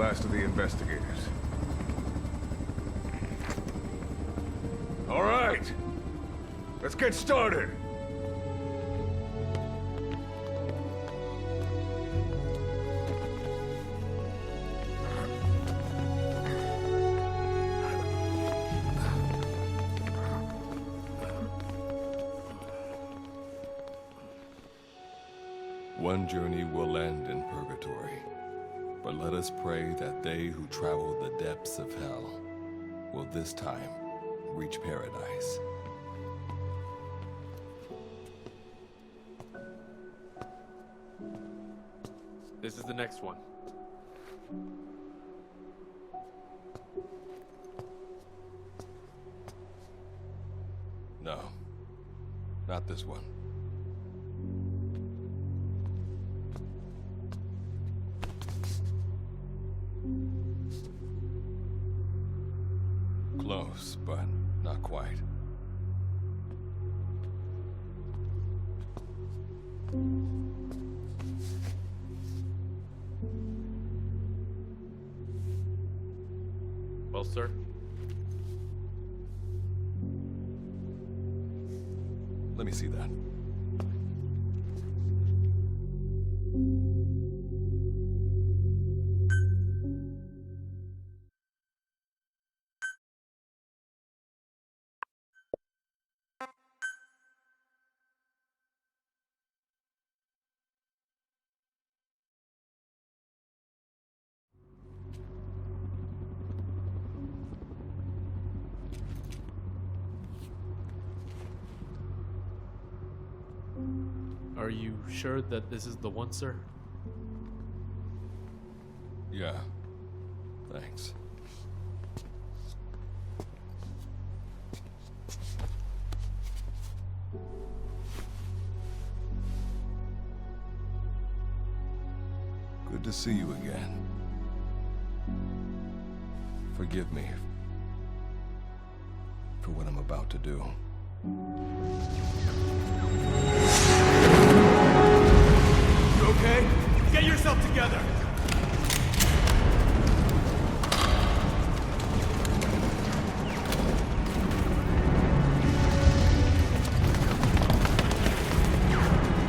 last of the investigators. All right, let's get started. One journey will end in purgatory, but let us pray that they who travel the depths of hell will this time reach paradise. This is the next one. No, not this one. Close, but not quite. Well, sir? Let me see that. Are you sure that this is the one, sir? Yeah, thanks. Good to see you again. Forgive me for what I'm about to do. You okay? Get yourself together!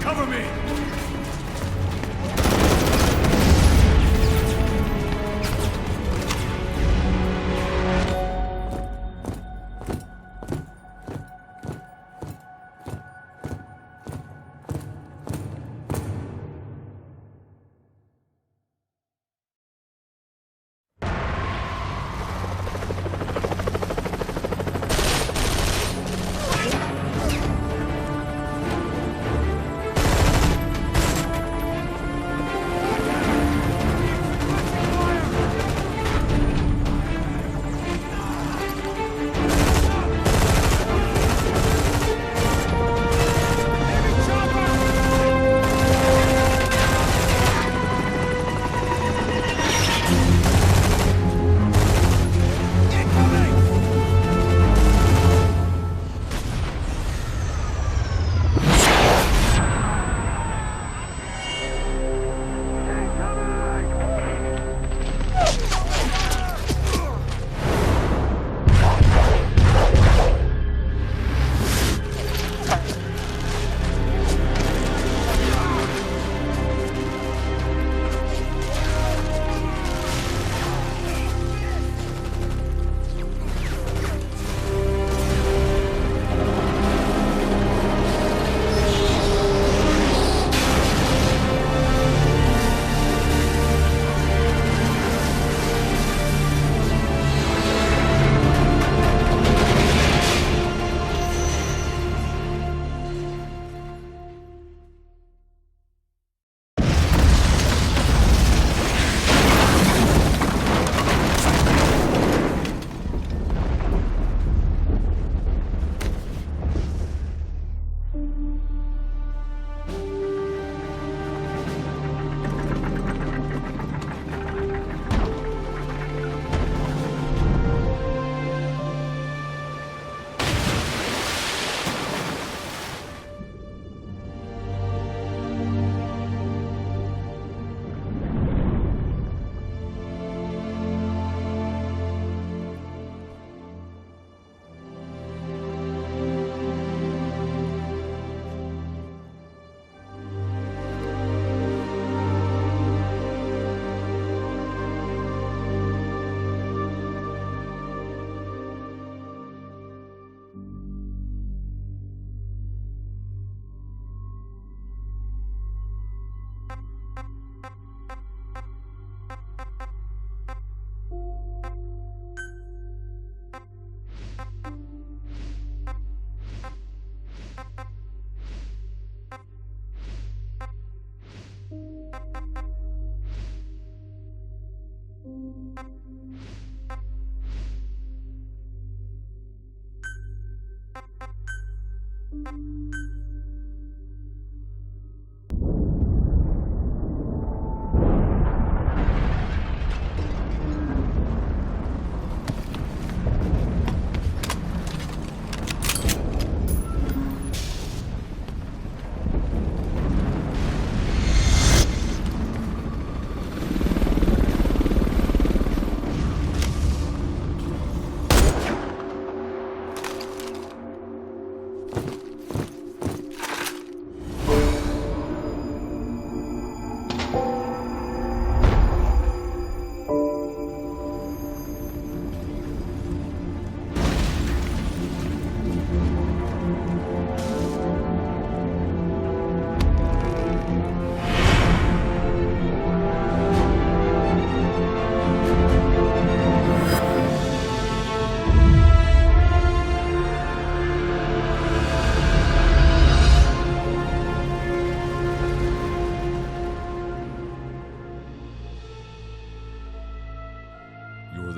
Cover me!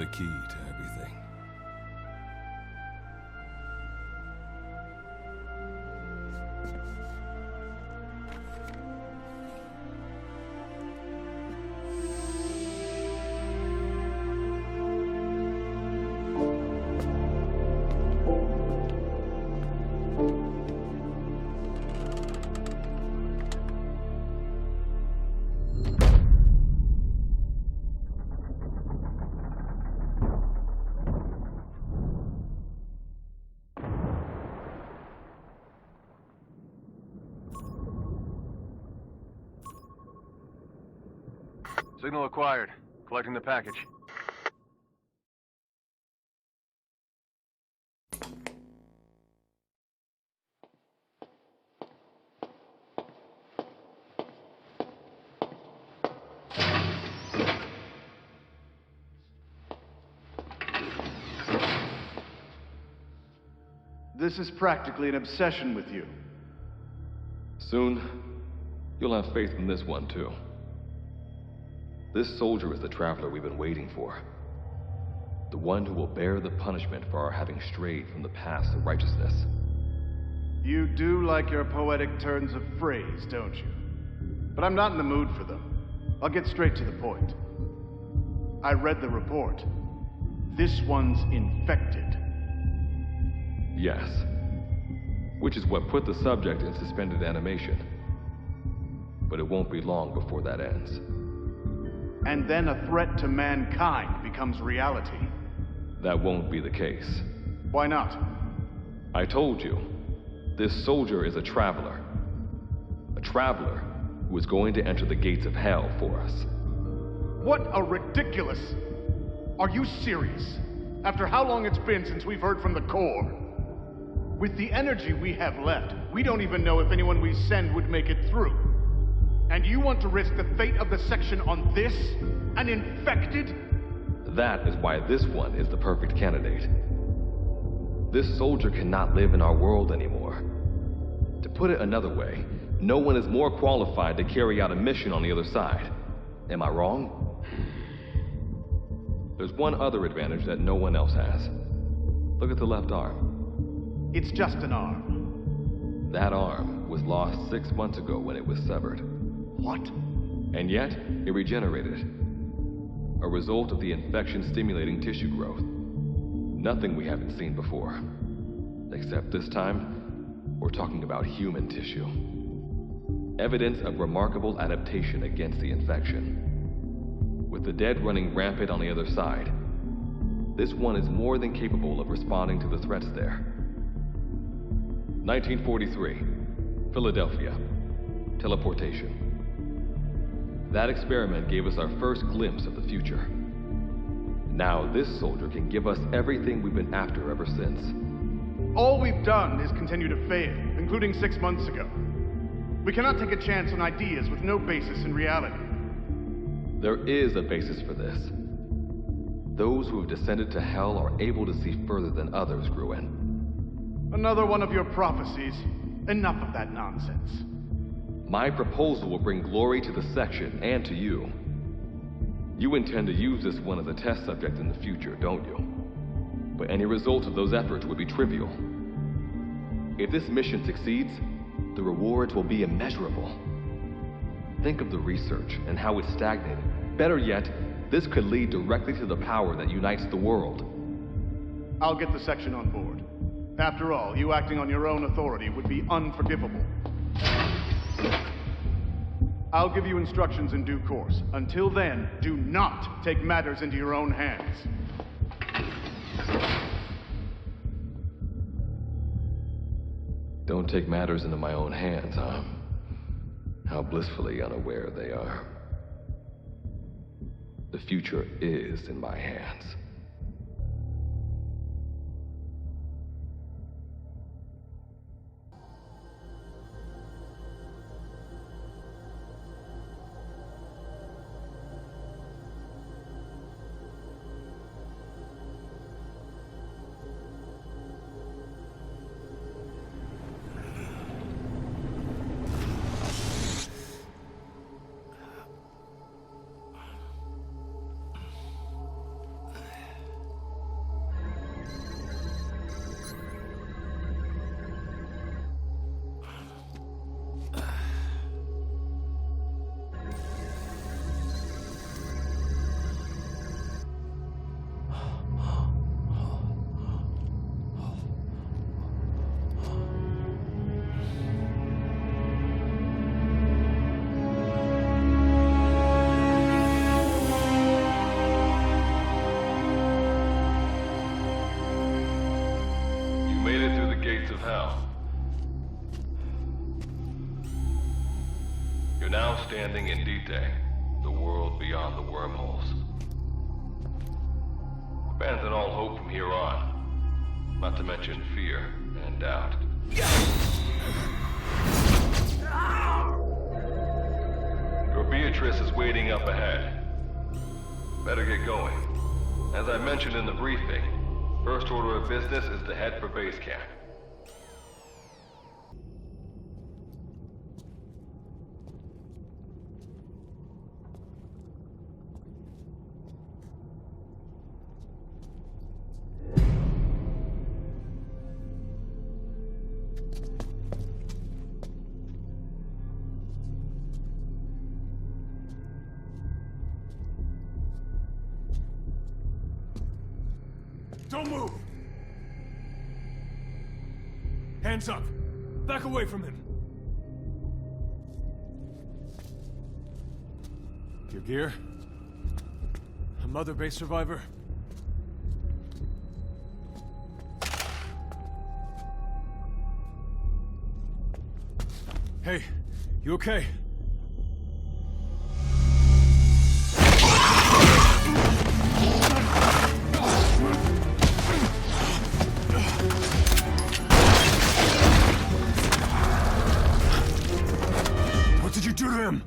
the key to everything. Signal acquired. Collecting the package. This is practically an obsession with you. Soon, you'll have faith in this one, too. This soldier is the traveler we've been waiting for. The one who will bear the punishment for our having strayed from the paths of righteousness. You do like your poetic turns of phrase, don't you? But I'm not in the mood for them. I'll get straight to the point. I read the report. This one's infected. Yes. Which is what put the subject in suspended animation. But it won't be long before that ends. And then a threat to mankind becomes reality. That won't be the case. Why not? I told you, this soldier is a traveler. A traveler who is going to enter the gates of hell for us. What a ridiculous... Are you serious? After how long it's been since we've heard from the Corps? With the energy we have left, we don't even know if anyone we send would make it through. And you want to risk the fate of the section on this? An infected? That is why this one is the perfect candidate. This soldier cannot live in our world anymore. To put it another way, no one is more qualified to carry out a mission on the other side. Am I wrong? There's one other advantage that no one else has. Look at the left arm. It's just an arm. That arm was lost 6 months ago when it was severed. What? And yet, it regenerated. A result of the infection-stimulating tissue growth. Nothing we haven't seen before. Except this time, we're talking about human tissue. Evidence of remarkable adaptation against the infection. With the dead running rampant on the other side, this one is more than capable of responding to the threats there. 1943, Philadelphia. Teleportation. That experiment gave us our first glimpse of the future. Now this soldier can give us everything we've been after ever since. All we've done is continue to fail, including 6 months ago. We cannot take a chance on ideas with no basis in reality. There is a basis for this. Those who have descended to hell are able to see further than others, Gruen. Another one of your prophecies. Enough of that nonsense. My proposal will bring glory to the section and to you. You intend to use this one as a test subject in the future, don't you? But any result of those efforts would be trivial. If this mission succeeds, the rewards will be immeasurable. Think of the research and how it's stagnated. Better yet, this could lead directly to the power that unites the world. I'll get the section on board. After all, you acting on your own authority would be unforgivable. I'll give you instructions in due course. Until then, do not take matters into your own hands. Don't take matters into my own hands, huh? How blissfully unaware they are. The future is in my hands. now standing in Dite, the world beyond the wormholes. Abandon all hope from here on, not to mention fear and doubt. Your Beatrice is waiting up ahead. Better get going. As I mentioned in the briefing, first order of business is to head for base camp. Don't move! Hands up! Back away from him! Your gear? A Mother Base survivor? Hey, you okay? What did you do to him?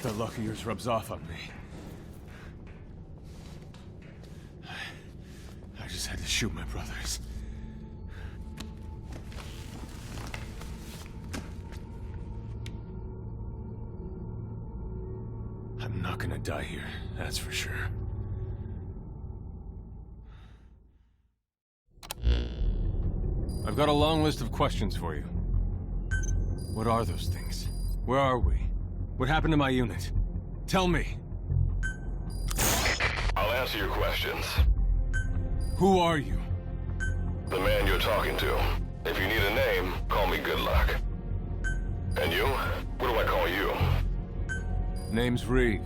That luck of yours rubs off on me. I just had to shoot my brothers. I'm not gonna die here, that's for sure. I've got a long list of questions for you. What are those things? Where are we? What happened to my unit? Tell me. I'll answer your questions. Who are you? The man you're talking to. If you need a name, call me Good Luck. And you? What do I call you? Name's Reeve.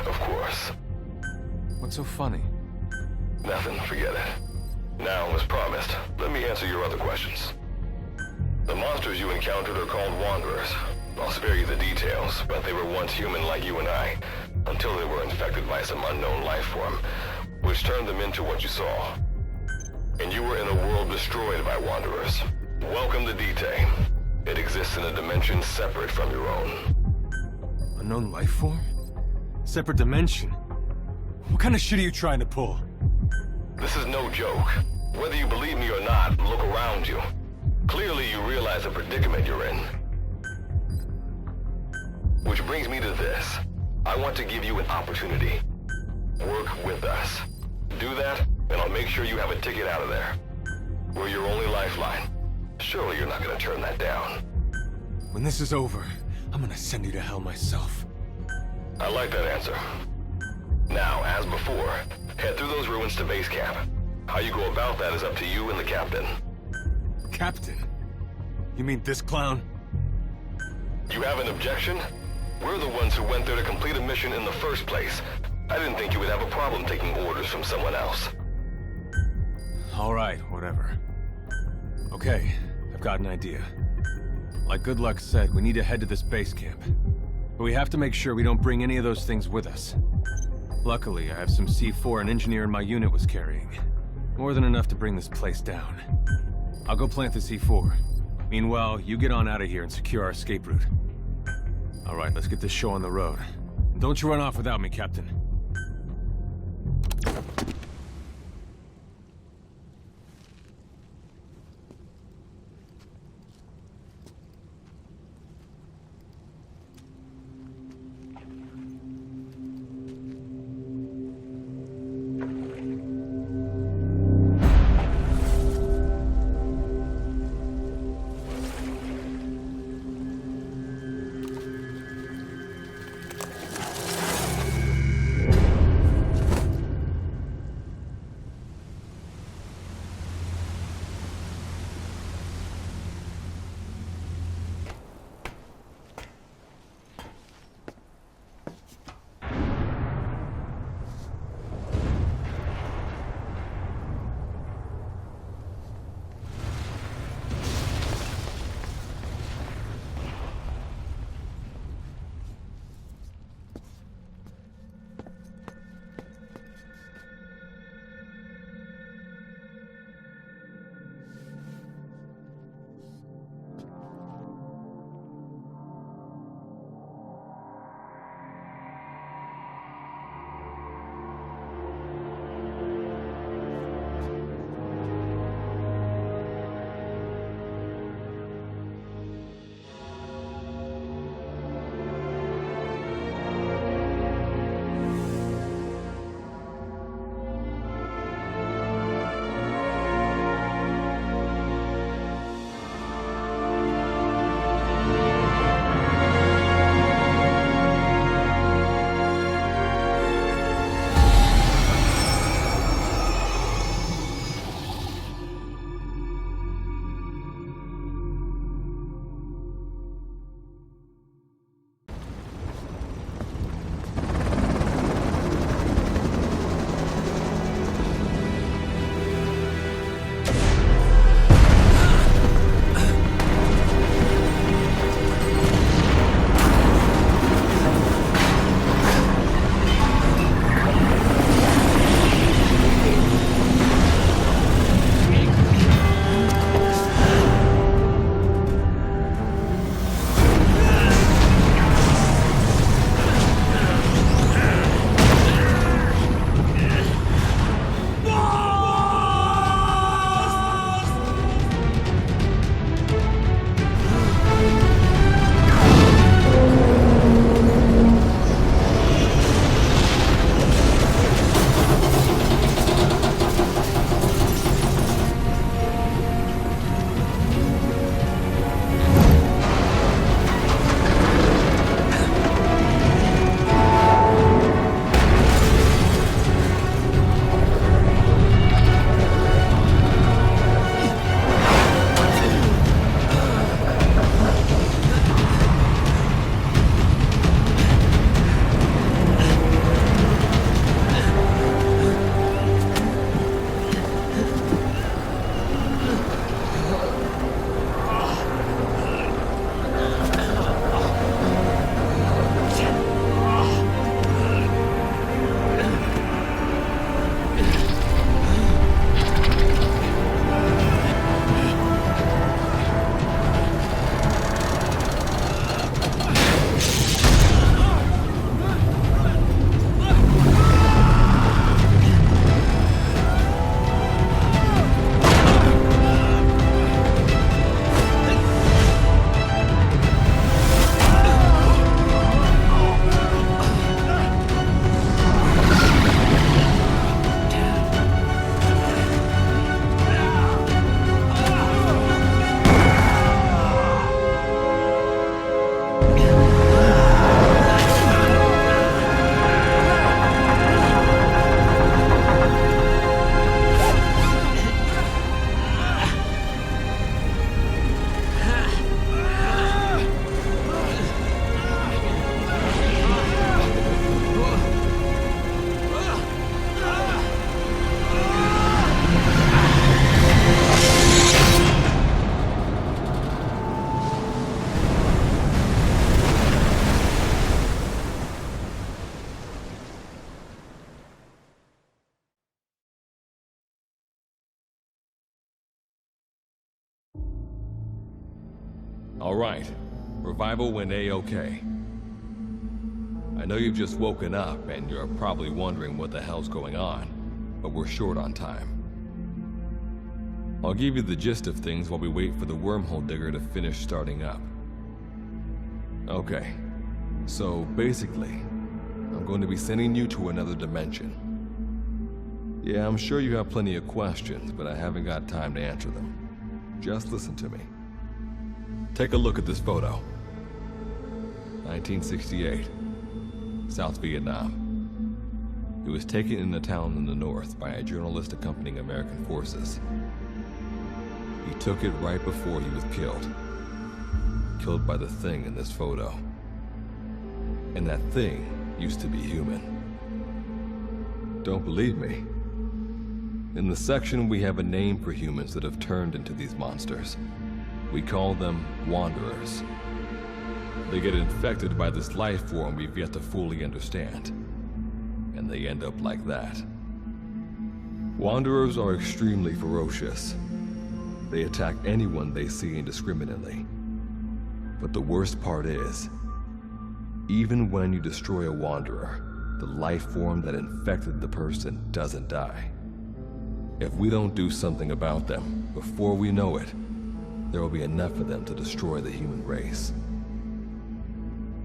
Of course. What's so funny? Nothing, forget it. Now, as promised, let me answer your other questions. The monsters you encountered are called Wanderers. I'll spare you the details, but they were once human like you and I, until they were infected by some unknown life form, which turned them into what you saw. And you were in a world destroyed by Wanderers. Welcome to Dite. It exists in a dimension separate from your own. Unknown life form? Separate dimension? What kind of shit are you trying to pull? This is no joke. Whether you believe me or not, look around you. Clearly you realize the predicament you're in. Which brings me to this. I want to give you an opportunity. Work with us. Do that, and I'll make sure you have a ticket out of there. We're your only lifeline. Surely you're not gonna turn that down. When this is over, I'm gonna send you to hell myself. I like that answer. Now, as before, head through those ruins to base camp. How you go about that is up to you and the captain. Captain? You mean this clown? You have an objection? We're the ones who went there to complete a mission in the first place. I didn't think you would have a problem taking orders from someone else. All right, whatever. Okay, I've got an idea. Like Good Luck said, we need to head to this base camp. But we have to make sure we don't bring any of those things with us. Luckily, I have some C4 an engineer in my unit was carrying. More than enough to bring this place down. I'll go plant the C4. Meanwhile, you get on out of here and secure our escape route. All right, let's get this show on the road. And don't you run off without me, Captain. All right. Revival went A-okay. I know you've just woken up and you're probably wondering what the hell's going on, but we're short on time. I'll give you the gist of things while we wait for the wormhole digger to finish starting up. Okay, so basically, I'm going to be sending you to another dimension. Yeah, I'm sure you have plenty of questions, but I haven't got time to answer them. Just listen to me. Take a look at this photo. 1968, South Vietnam. It was taken in a town in the north by a journalist accompanying American forces. He took it right before he was killed. Killed by the thing in this photo. And that thing used to be human. Don't believe me? In the section, we have a name for humans that have turned into these monsters. We call them Wanderers. They get infected by this life form we've yet to fully understand. And they end up like that. Wanderers are extremely ferocious. They attack anyone they see indiscriminately. But the worst part is, even when you destroy a Wanderer, the life form that infected the person doesn't die. If we don't do something about them, before we know it, there will be enough of them to destroy the human race.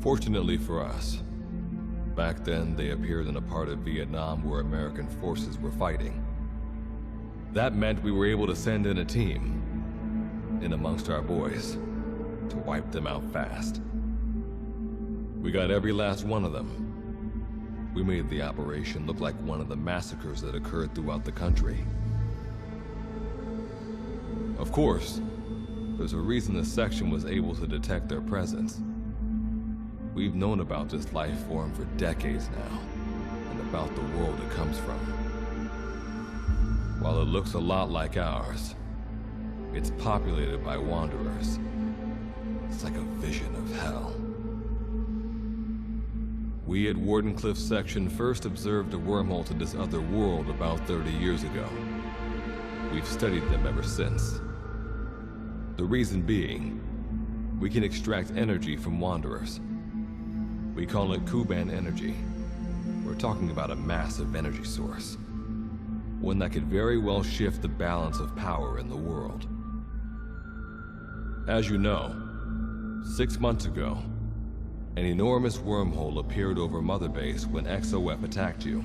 Fortunately for us, back then they appeared in a part of Vietnam where American forces were fighting. That meant we were able to send in a team, in amongst our boys, to wipe them out fast. We got every last one of them. We made the operation look like one of the massacres that occurred throughout the country. Of course, there's a reason the section was able to detect their presence. We've known about this life form for decades now, and about the world it comes from. While it looks a lot like ours, it's populated by Wanderers. It's like a vision of hell. We at Wardenclyffe section first observed a wormhole to this other world about 30 years ago. We've studied them ever since. The reason being, we can extract energy from Wanderers. We call it Kuban energy. We're talking about a massive energy source. One that could very well shift the balance of power in the world. As you know, 6 months ago, an enormous wormhole appeared over Mother Base when XOF attacked you.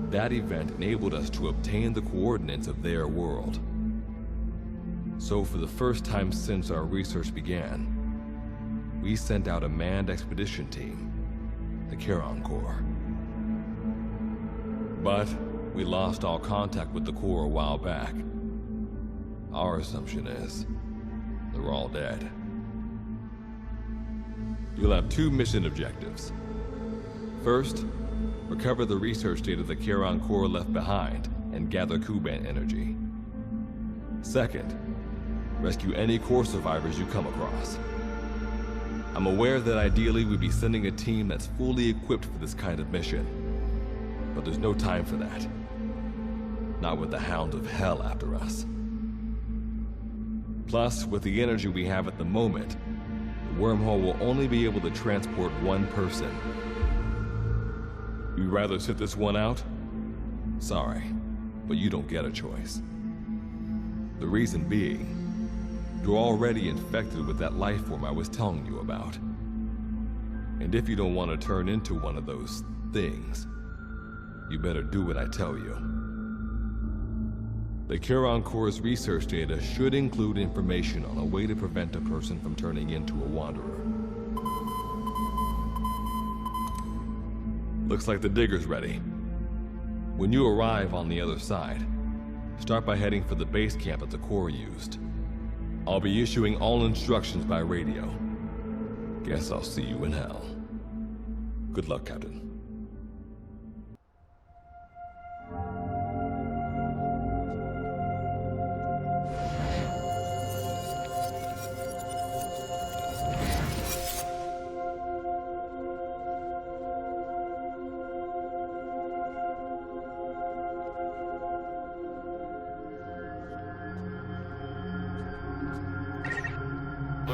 That event enabled us to obtain the coordinates of their world. So for the first time since our research began, we sent out a manned expedition team, the Charon Corps. But we lost all contact with the Corps a while back. Our assumption is they're all dead. You'll have 2 mission objectives. First, recover the research data the Charon Corps left behind and gather Kuban energy. Second, rescue any Corps survivors you come across. I'm aware that ideally we'd be sending a team that's fully equipped for this kind of mission, but there's no time for that. Not with the Hound of Hell after us. Plus, with the energy we have at the moment, the wormhole will only be able to transport one person. You'd rather sit this one out? Sorry, but you don't get a choice. The reason being, you're already infected with that life form I was telling you about. And if you don't want to turn into one of those things, you better do what I tell you. The Charon Corps' research data should include information on a way to prevent a person from turning into a Wanderer. Looks like the digger's ready. When you arrive on the other side, start by heading for the base camp that the Corps used. I'll be issuing all instructions by radio. Guess I'll see you in hell. Good luck, Captain.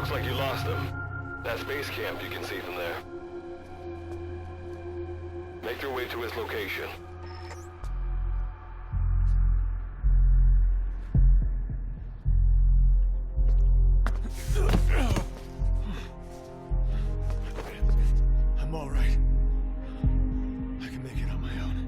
Looks like you lost them. That's base camp you can see from there. Make your way to his location. I'm all right. I can make it on my own.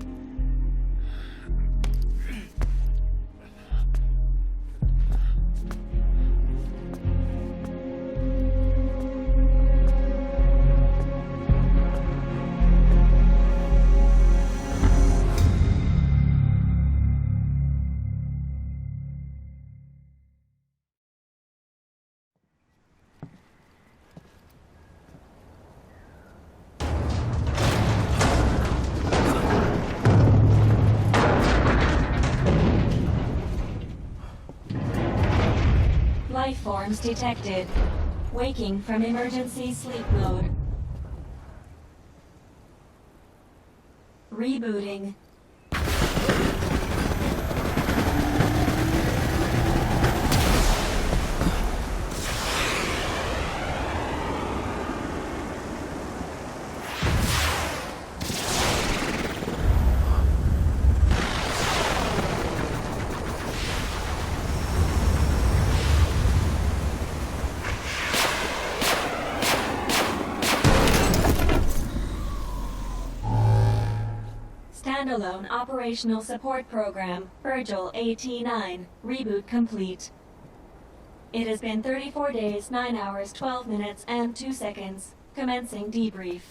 Life forms detected. Waking from emergency sleep mode. Rebooting. Standalone Operational Support Program, Virgil AT-9, reboot complete. It has been 34 days, 9 hours, 12 minutes, and 2 seconds. Commencing debrief.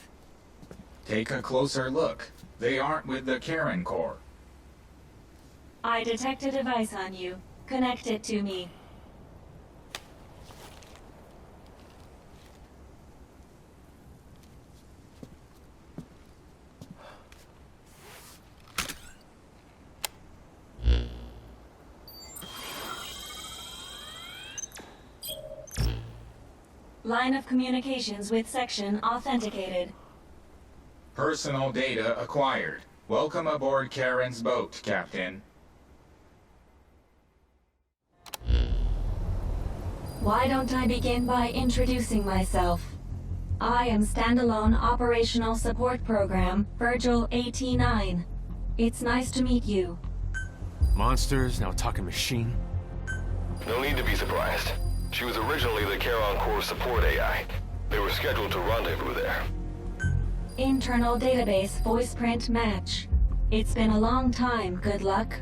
Take a closer look. They aren't with the Karen Corps. I detect a device on you. Connect it to me. Line of communications with section authenticated. Personal data acquired. Welcome aboard Karen's boat, Captain. Why don't I begin by introducing myself? I am Standalone Operational Support Program, Virgil AT-9. It's nice to meet you. Monsters, now talking machine. No need to be surprised. She was originally the Charon Corps support AI. They were scheduled to rendezvous there. Internal database voice print match. It's been a long time, good luck.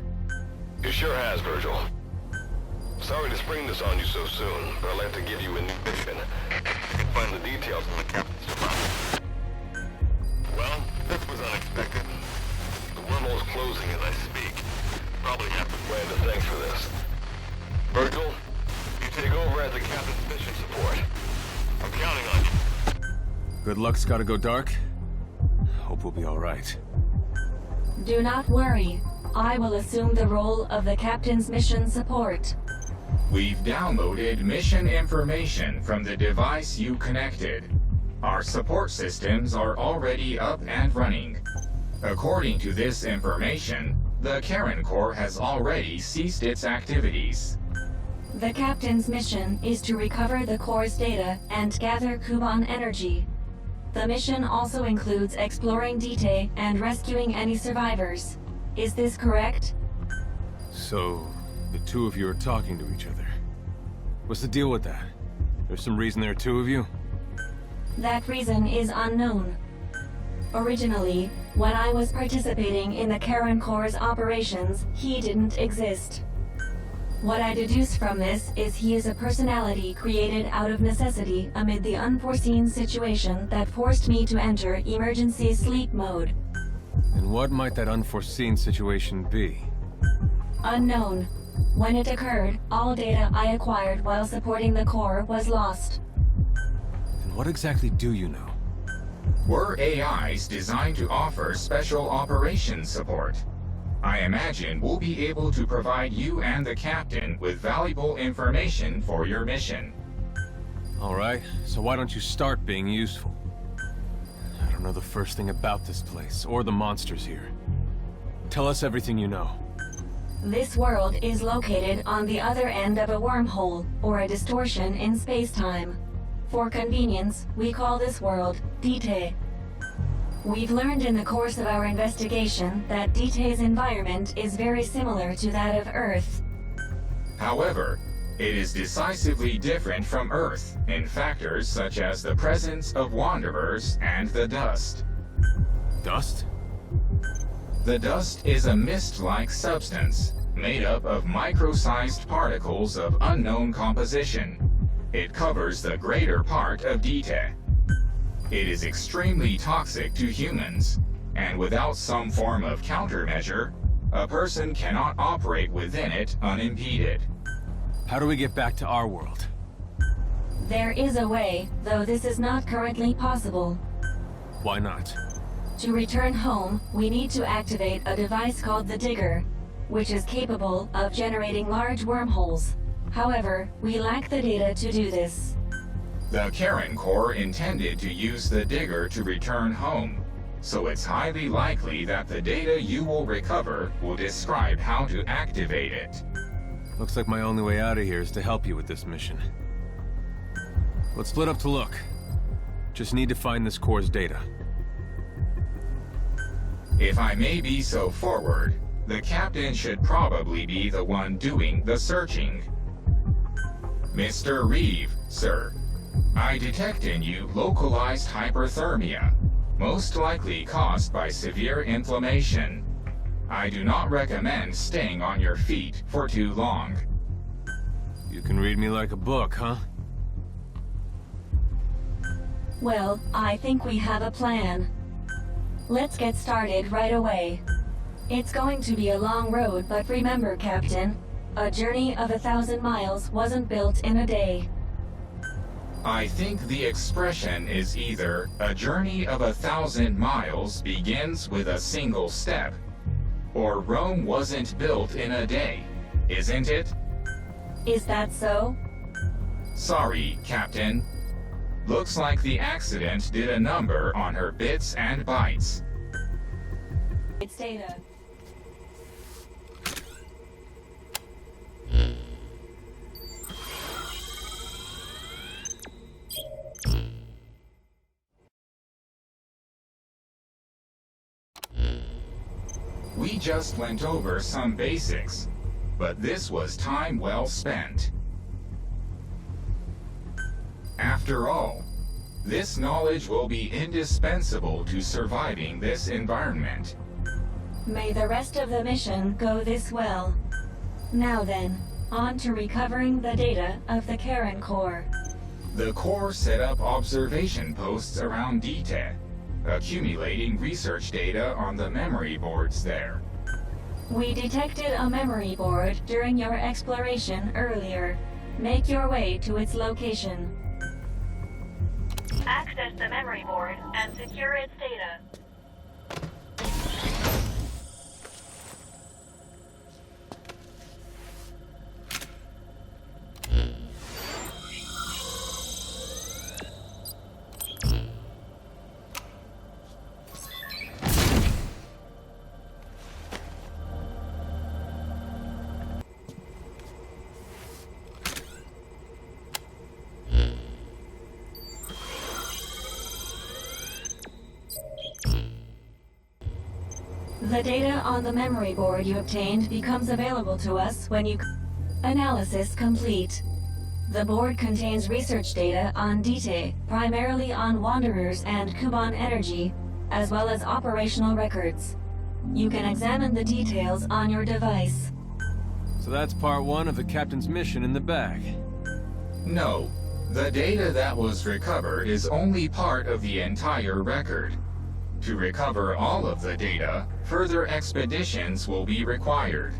It sure has, Virgil. Sorry to spring this on you so soon, but I'll have to give you a new mission. You can find the details in the captain's department. Well, this was unexpected. The wormhole's closing as I speak. Probably have to plan to thanks for this. Virgil, you take over as the captain's mission support. I'm counting on you. Good luck's gotta go dark. Hope we'll be all right. Do not worry. I will assume the role of the captain's mission support. We've downloaded mission information from the device you connected. Our support systems are already up and running. According to this information, the Karen Corps has already ceased its activities. The captain's mission is to recover the Corps' data and gather Kuban energy. The mission also includes exploring Dite and rescuing any survivors. Is this correct? So, the two of you are talking to each other. What's the deal with that? There's some reason there are two of you? That reason is unknown. Originally, when I was participating in the Karen Corps' operations, he didn't exist. What I deduce from this is he is a personality created out of necessity amid the unforeseen situation that forced me to enter emergency sleep mode. And what might that unforeseen situation be? Unknown. When it occurred, all data I acquired while supporting the Corps was lost. And what exactly do you know? We're AIs designed to offer special operations support. I imagine we'll be able to provide you and the captain with valuable information for your mission. All right, so why don't you start being useful? I don't know the first thing about this place, or the monsters here. Tell us everything you know. This world is located on the other end of a wormhole, or a distortion in space-time. For convenience, we call this world Dite. We've learned in the course of our investigation that Dite's environment is very similar to that of Earth. However, it is decisively different from Earth in factors such as the presence of wanderers and the dust. Dust? The dust is a mist-like substance made up of micro-sized particles of unknown composition. It covers the greater part of Dite. It is extremely toxic to humans, and without some form of countermeasure, a person cannot operate within it unimpeded. How do we get back to our world? There is a way, though this is not currently possible. Why not? To return home, we need to activate a device called the Digger, which is capable of generating large wormholes. However, we lack the data to do this. The Karen Corps intended to use the Digger to return home, so it's highly likely that the data you will recover will describe how to activate it. Looks like my only way out of here is to help you with this mission. Let's split up to look. Just need to find this Corps' data. If I may be so forward, the captain should probably be the one doing the searching. Mr. Reeve, sir, I detect in you localized hyperthermia, most likely caused by severe inflammation. I do not recommend staying on your feet for too long. You can read me like a book, huh? Well, I think we have a plan. Let's get started right away. It's going to be a long road, but remember, Captain, a journey of 1,000 miles wasn't built in a day. I think the expression is either a journey of 1,000 miles begins with a single step, or Rome wasn't built in a day, isn't it? Is that so? Sorry, Captain. Looks like the accident did a number on her bits and bytes. It's data. We just went over some basics, but this was time well spent. After all, this knowledge will be indispensable to surviving this environment. May the rest of the mission go this well. Now then, on to recovering the data of the Karen Corps. The Corps set up observation posts around Dite, accumulating research data on the memory boards there. We detected a memory board during your exploration earlier. Make your way to its location. Access the memory board and secure its data. The data on the memory board you obtained becomes available to us when you... Analysis complete. The board contains research data on Dite, primarily on Wanderers and Kuban energy, as well as operational records. You can examine the details on your device. So that's part 1 of the captain's mission in the bag. No, the data that was recovered is only part of the entire record. To recover all of the data, further expeditions will be required.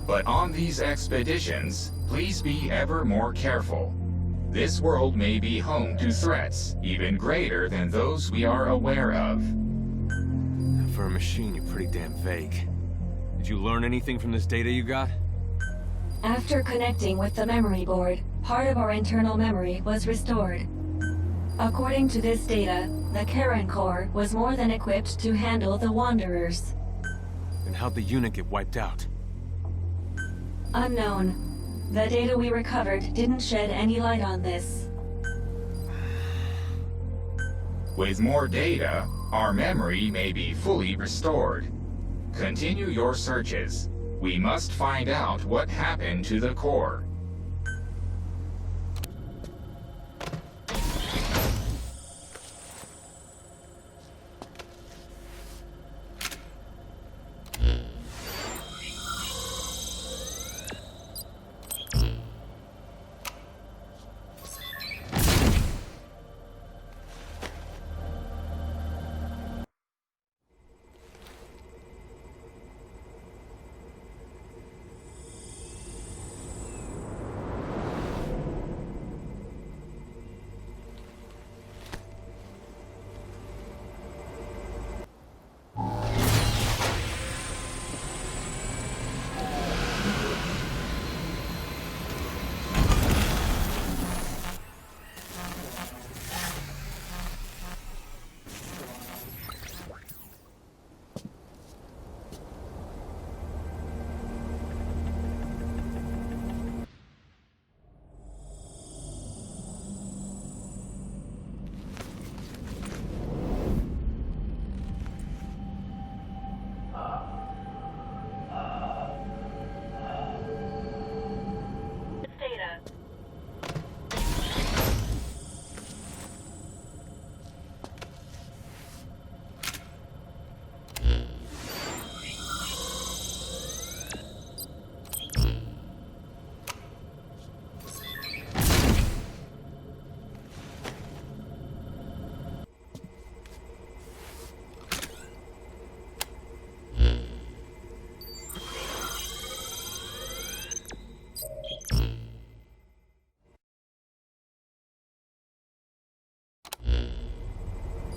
But on these expeditions, please be ever more careful. This world may be home to threats even greater than those we are aware of. For a machine, you're pretty damn vague. Did you learn anything from this data you got? After connecting with the memory board, part of our internal memory was restored. According to this data, the Karen Corps was more than equipped to handle the Wanderers. Then how'd the unit get wiped out? Unknown. The data we recovered didn't shed any light on this. With more data, our memory may be fully restored. Continue your searches. We must find out what happened to the core.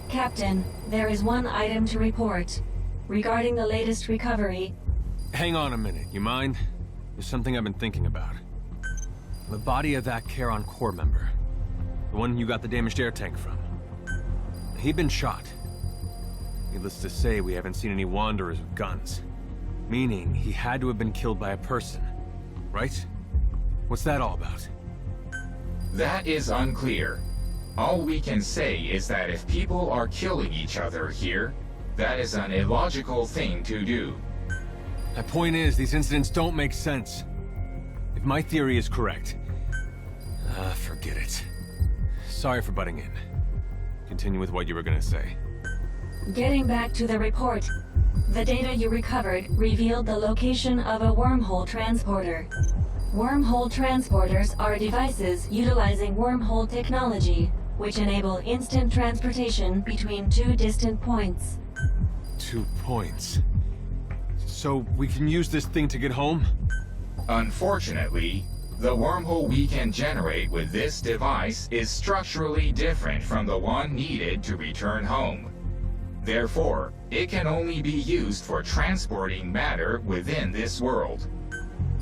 Captain, there is one item to report. Regarding the latest recovery... Hang on a minute, you mind? There's something I've been thinking about. The body of that Charon Corps member. The one you got the damaged air tank from. He'd been shot. Needless to say, we haven't seen any wanderers with guns. Meaning, he had to have been killed by a person. Right? What's that all about? That is unclear. All we can say is that if people are killing each other here, that is an illogical thing to do. My point is, these incidents don't make sense. If my theory is correct... forget it. Sorry for butting in. Continue with what you were gonna say. Getting back to the report, the data you recovered revealed the location of a wormhole transporter. Wormhole transporters are devices utilizing wormhole technology, which enable instant transportation between two distant points. 2 points. So we can use this thing to get home? Unfortunately, the wormhole we can generate with this device is structurally different from the one needed to return home. Therefore, it can only be used for transporting matter within this world.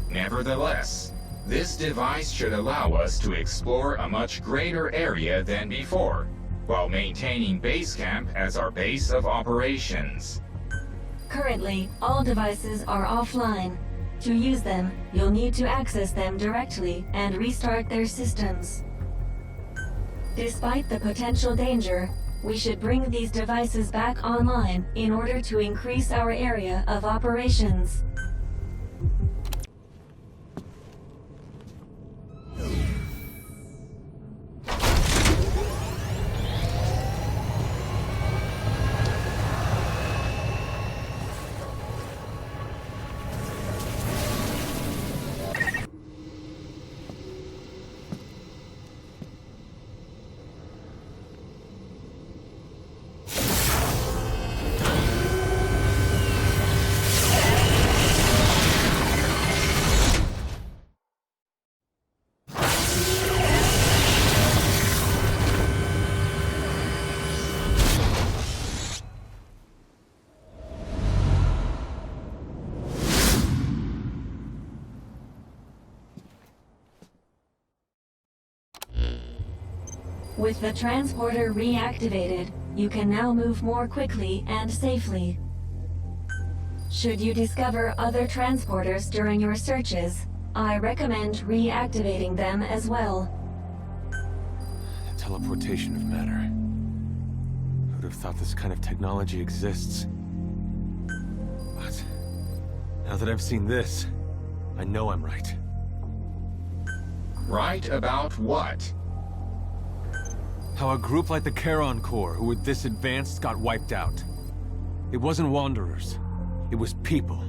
Nevertheless, this device should allow us to explore a much greater area than before, while maintaining base camp as our base of operations. Currently, all devices are offline. To use them, you'll need to access them directly and restart their systems. Despite the potential danger, we should bring these devices back online in order to increase our area of operations. With the transporter reactivated, you can now move more quickly and safely. Should you discover other transporters during your searches, I recommend reactivating them as well. Teleportation of matter. have thought this kind of technology exists. But now that I've seen this, I know I'm right. Right about what? How a group like the Charon Corps, who were this advanced, got wiped out. It wasn't Wanderers. It was people.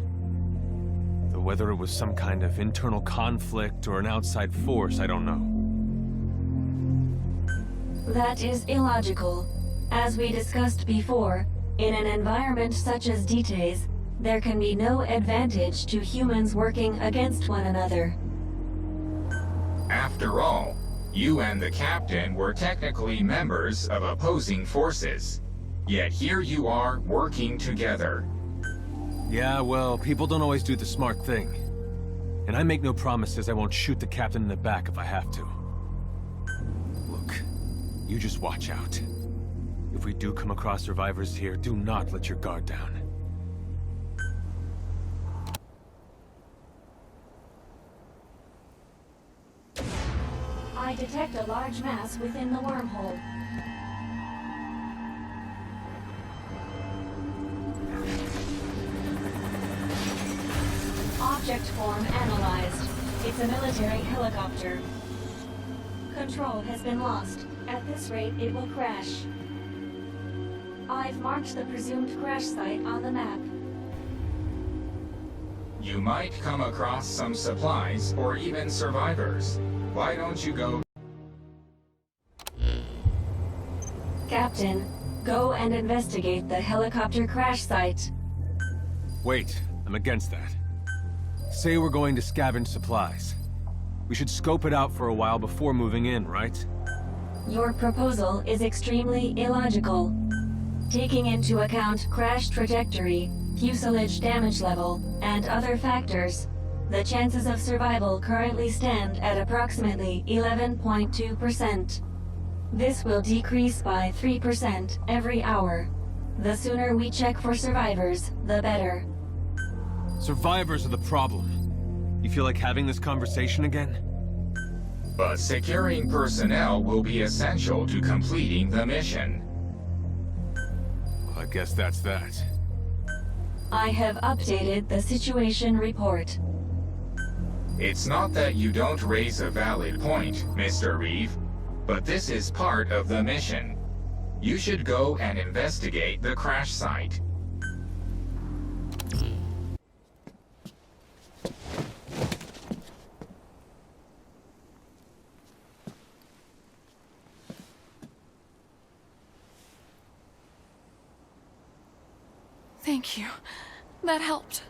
Though whether it was some kind of internal conflict or an outside force, I don't know. That is illogical. As we discussed before, in an environment such as Detae's, there can be no advantage to humans working against one another. After all, you and the captain were technically members of opposing forces. Yet here you are, working together. Yeah, well, people don't always do the smart thing. And I make no promises I won't shoot the captain in the back if I have to. Look, you just watch out. If we do come across survivors here, do not let your guard down. I detect a large mass within the wormhole. Object form analyzed. It's a military helicopter. Control has been lost. At this rate, it will crash. I've marked the presumed crash site on the map. You might come across some supplies or even survivors. Why don't you go? Captain, go and investigate the helicopter crash site. Wait, I'm against that. Say we're going to scavenge supplies. We should scope it out for a while before moving in, right? Your proposal is extremely illogical. Taking into account crash trajectory, fuselage damage level, and other factors, the chances of survival currently stand at approximately 11.2%. This will decrease by 3% every hour. The sooner we check for survivors, the better. Survivors are the problem. You feel like having this conversation again? But securing personnel will be essential to completing the mission. Well, I guess that's that. I have updated the situation report. It's not that you don't raise a valid point, Mr. Reeve, but this is part of the mission. You should go and investigate the crash site. Thank you. That helped.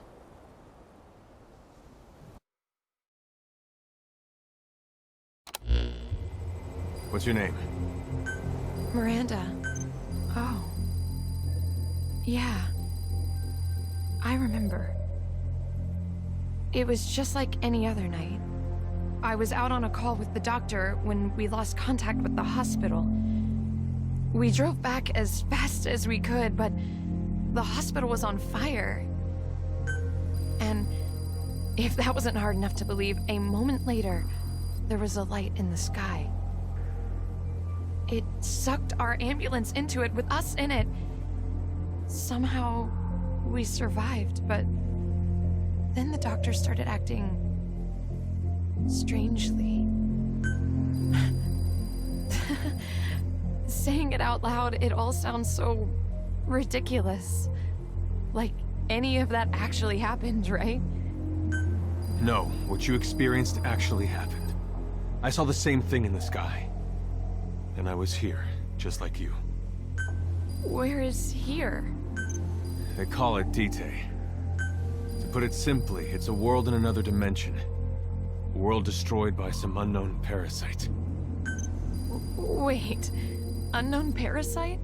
What's your name? Miranda. Oh. Yeah. I remember. It was just like any other night. I was out on a call with the doctor when we lost contact with the hospital. We drove back as fast as we could, but the hospital was on fire. And if that wasn't hard enough to believe, a moment later, there was a light in the sky. It sucked our ambulance into it with us in it. Somehow, we survived, but then the doctor started acting strangely. Saying it out loud, it all sounds so ridiculous. Like any of that actually happened, right? No, what you experienced actually happened. I saw the same thing in the sky. And I was here, just like you. Where is here? They call it Detae. To put it simply, it's a world in another dimension. A world destroyed by some unknown parasite. Wait, unknown parasite?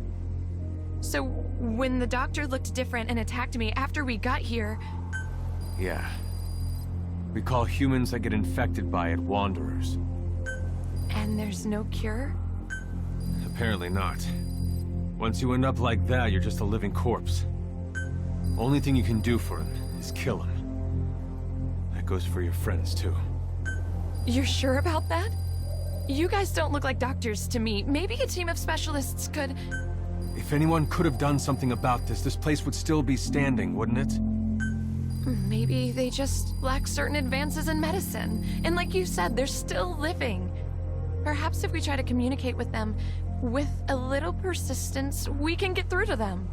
So when the doctor looked different and attacked me after we got here... Yeah. We call humans that get infected by it Wanderers. And there's no cure? Apparently not. Once you end up like that, you're just a living corpse. Only thing you can do for him is kill him. That goes for your friends, too. You're sure about that? You guys don't look like doctors to me. Maybe a team of specialists could... If anyone could have done something about this, this place would still be standing, wouldn't it? Maybe they just lack certain advances in medicine. And like you said, they're still living. Perhaps if we try to communicate with them, with a little persistence, we can get through to them.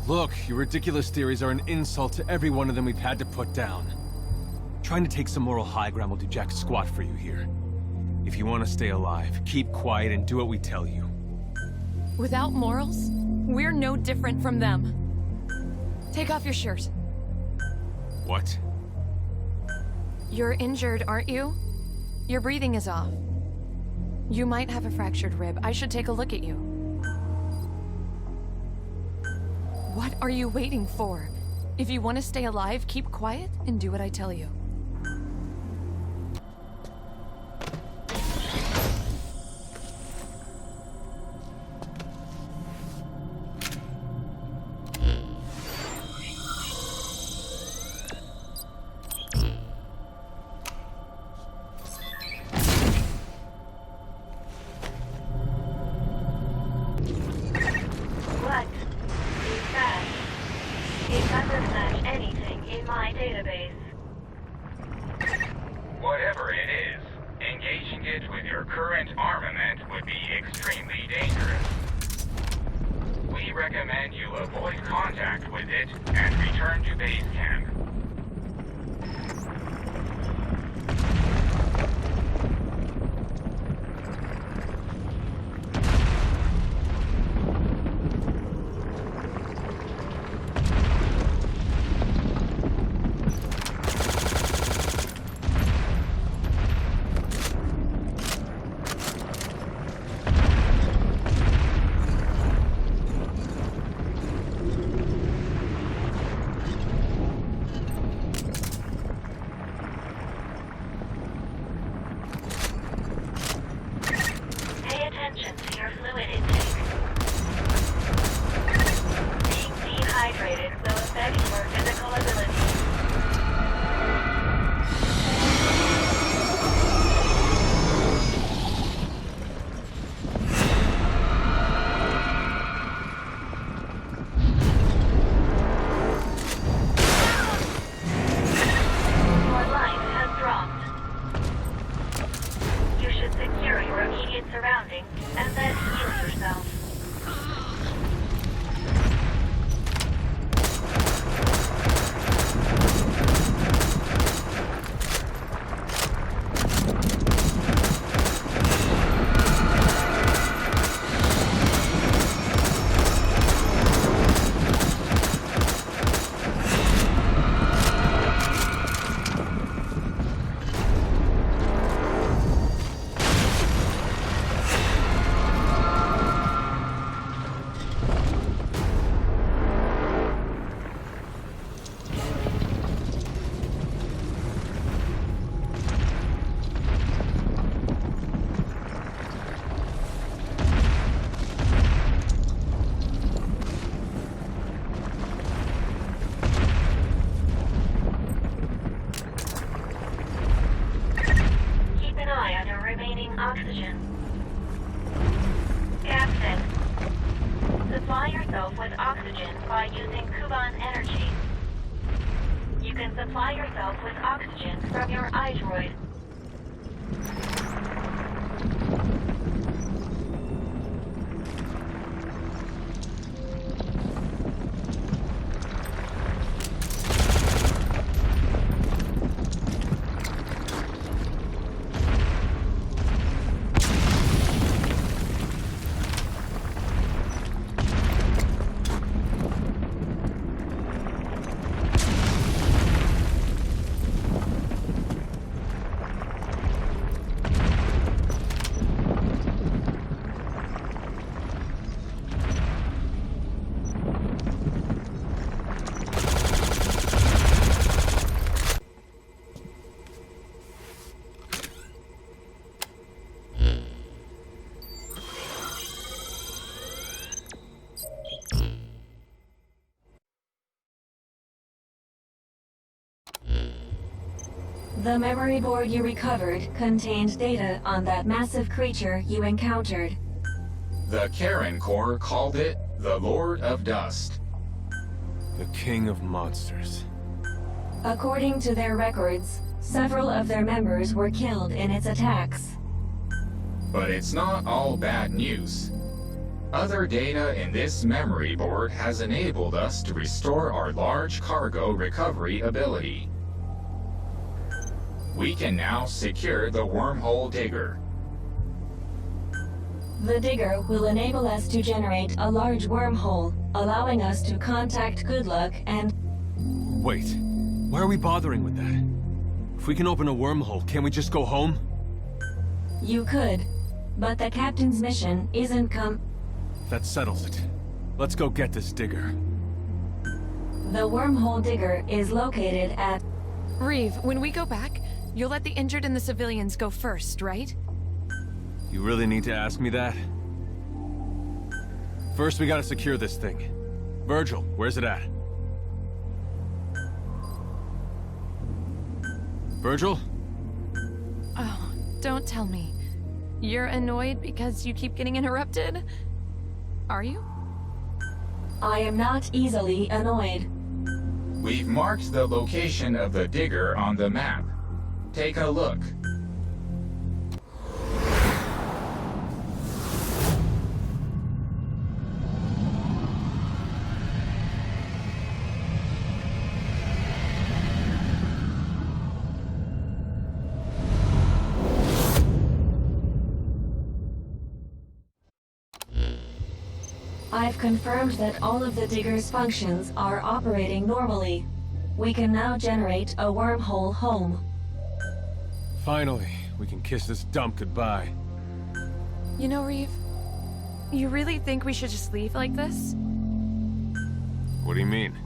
Look, your ridiculous theories are an insult to every one of them we've had to put down. Trying to take some moral high ground will do jack squat for you here. If you want to stay alive, keep quiet and do what we tell you. Without morals, we're no different from them. Take off your shirt. What? You're injured, aren't you? Your breathing is off. You might have a fractured rib. I should take a look at you. What are you waiting for? If you want to stay alive, keep quiet and do what I tell you. What is that? It doesn't match anything in my database. Whatever it is, engaging it with your current armament would be extremely dangerous. We recommend you avoid contact with it and return to base camp. Pay attention to your fluid intake. Being dehydrated will affect your physical abilities. Your life has dropped. You should secure your immediate surroundings and then heal yourself. Keep an eye on your remaining oxygen. Captain, supply yourself with oxygen by using Kuban energy. You can supply yourself with oxygen from your iDroid. The memory board you recovered contained data on that massive creature you encountered. The Karen Corps called it the Lord of Dust. The King of Monsters. According to their records, several of their members were killed in its attacks. But it's not all bad news. Other data in this memory board has enabled us to restore our large cargo recovery ability. We can now secure the wormhole digger. The digger will enable us to generate a large wormhole, allowing us to contact Good Luck and... Wait, why are we bothering with that? If we can open a wormhole, can't we just go home? You could, but the captain's mission isn't That settles it. Let's go get this digger. The wormhole digger is located at... Reeve, when we go back, you'll let the injured and the civilians go first, right? You really need to ask me that? First, we gotta secure this thing. Virgil, where's it at? Virgil? Oh, don't tell me. You're annoyed because you keep getting interrupted? Are you? I am not easily annoyed. We've marked the location of the digger on the map. Take a look. I've confirmed that all of the digger's functions are operating normally. We can now generate a wormhole home. Finally, we can kiss this dump goodbye. You know, Reeve, you really think we should just leave like this? What do you mean?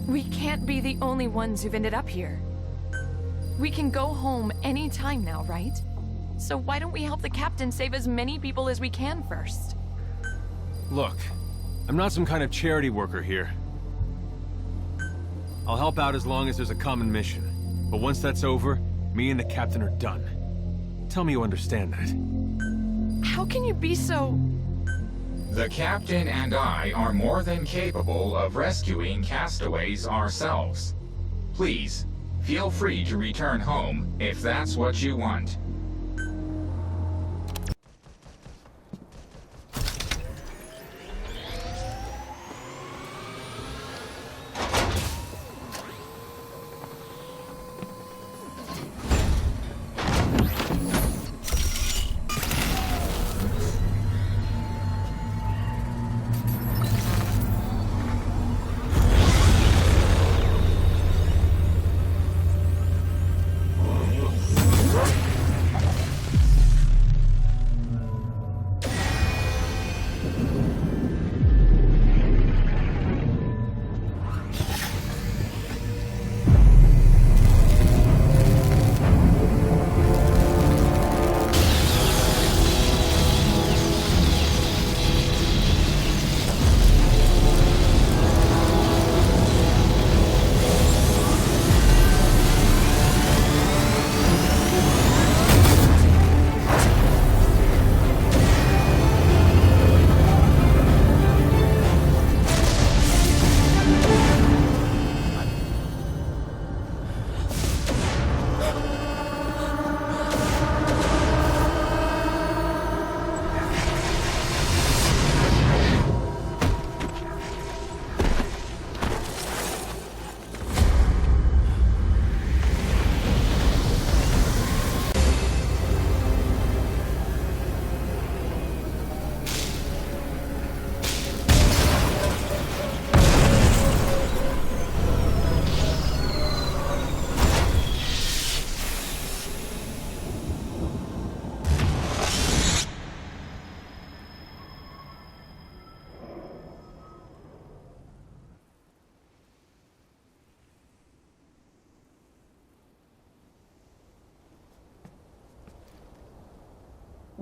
We can't be the only ones who've ended up here. We can go home any time now, right? So why don't we help the captain save as many people as we can first? Look, I'm not some kind of charity worker here. I'll help out as long as there's a common mission. But once that's over, me and the captain are done. Tell me you understand that. How can you be so... The captain and I are more than capable of rescuing castaways ourselves. Please, feel free to return home if that's what you want.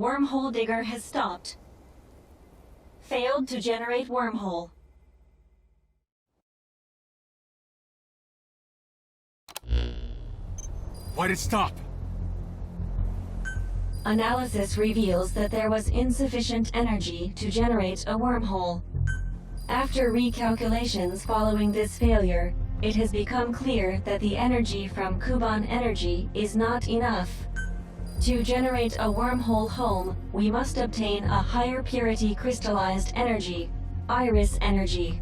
Wormhole digger has stopped. Failed to generate wormhole. Why'd it stop? Analysis reveals that there was insufficient energy to generate a wormhole. After recalculations following this failure, it has become clear that the energy from Kuban energy is not enough. To generate a wormhole home, we must obtain a higher purity crystallized energy, Iris energy.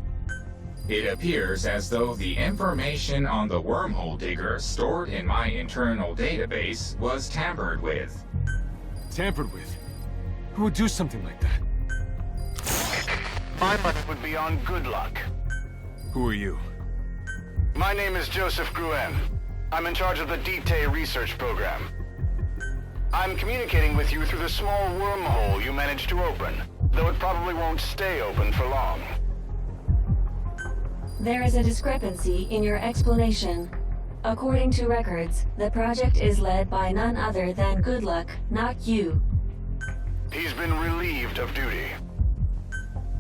It appears as though the information on the wormhole digger stored in my internal database was tampered with. Tampered with? Who would do something like that? My money would be on good luck. Who are you? My name is Joseph Gruen. I'm in charge of the DT research program. I'm communicating with you through the small wormhole you managed to open, though it probably won't stay open for long. There is a discrepancy in your explanation. According to records, the project is led by none other than Goodluck, not you. He's been relieved of duty.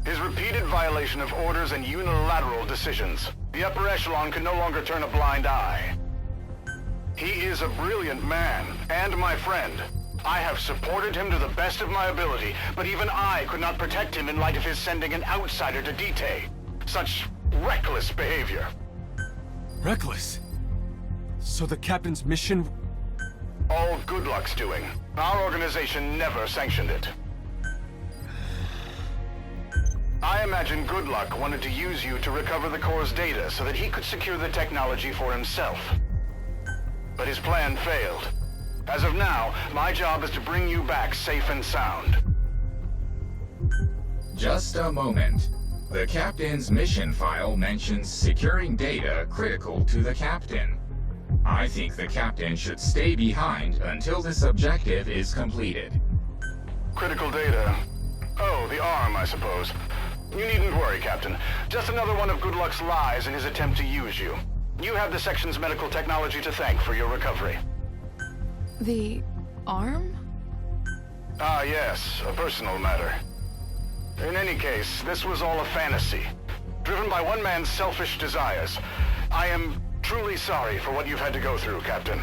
His repeated violation of orders and unilateral decisions, the upper echelon can no longer turn a blind eye. He is a brilliant man, and my friend. I have supported him to the best of my ability, but even I could not protect him in light of his sending an outsider to DT. Such reckless behavior. Reckless? So the captain's mission... All Goodluck's doing. Our organization never sanctioned it. I imagine Goodluck wanted to use you to recover the Corps' data so that he could secure the technology for himself. But his plan failed. As of now, my job is to bring you back safe and sound. Just a moment. The captain's mission file mentions securing data critical to the captain. I think the captain should stay behind until this objective is completed. Critical data? Oh, the arm, I suppose. You needn't worry, Captain. Just another one of Goodluck's lies in his attempt to use you. You have the section's medical technology to thank for your recovery. The arm? Ah, yes, a personal matter. In any case, this was all a fantasy, driven by one man's selfish desires. I am truly sorry for what you've had to go through, Captain.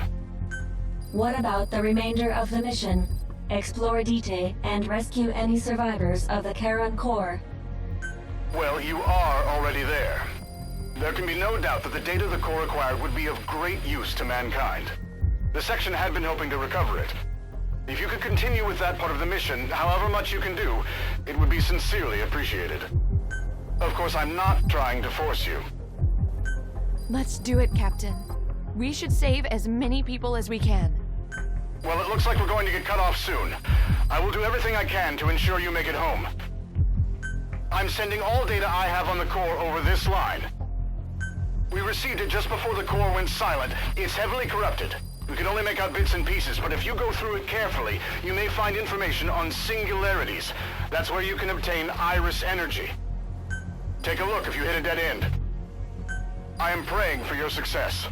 What about the remainder of the mission? Explore DT and rescue any survivors of the Charon Core. Well, you are already there. There can be no doubt that the data the Corps acquired would be of great use to mankind. The section had been hoping to recover it. If you could continue with that part of the mission, however much you can do, it would be sincerely appreciated. Of course, I'm not trying to force you. Let's do it, Captain. We should save as many people as we can. Well, it looks like we're going to get cut off soon. I will do everything I can to ensure you make it home. I'm sending all data I have on the Corps over this line. We received it just before the Corps went silent. It's heavily corrupted. We can only make out bits and pieces, but if you go through it carefully, you may find information on singularities. That's where you can obtain Iris energy. Take a look if you hit a dead end. I am praying for your success.